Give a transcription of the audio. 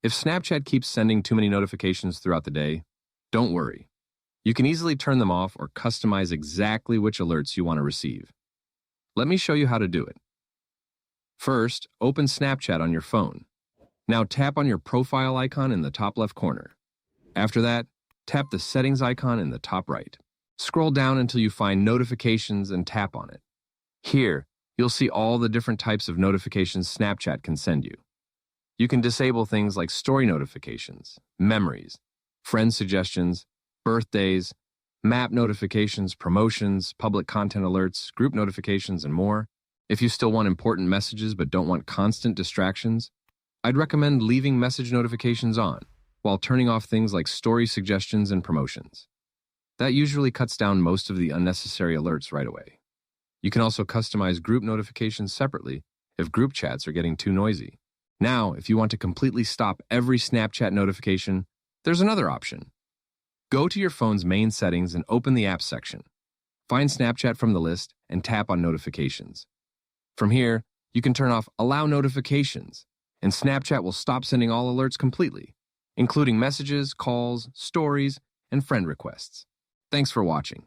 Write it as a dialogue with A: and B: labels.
A: If Snapchat keeps sending too many notifications throughout the day, don't worry. You can easily turn them off or customize exactly which alerts you want to receive. Let me show you how to do it. First, open Snapchat on your phone. Now tap on your profile icon in the top left corner. After that, tap the settings icon in the top right. Scroll down until you find notifications and tap on it. Here, you'll see all the different types of notifications Snapchat can send you. You can disable things like story notifications, memories, friend suggestions, birthdays, map notifications, promotions, public content alerts, group notifications, and more. If you still want important messages but don't want constant distractions, I'd recommend leaving message notifications on while turning off things like story suggestions and promotions. That usually cuts down most of the unnecessary alerts right away. You can also customize group notifications separately if group chats are getting too noisy. Now, if you want to completely stop every Snapchat notification, there's another option. Go to your phone's main settings and open the Apps section. Find Snapchat from the list and tap on Notifications. From here, you can turn off Allow Notifications, and Snapchat will stop sending all alerts completely, including messages, calls, stories, and friend requests. Thanks for watching.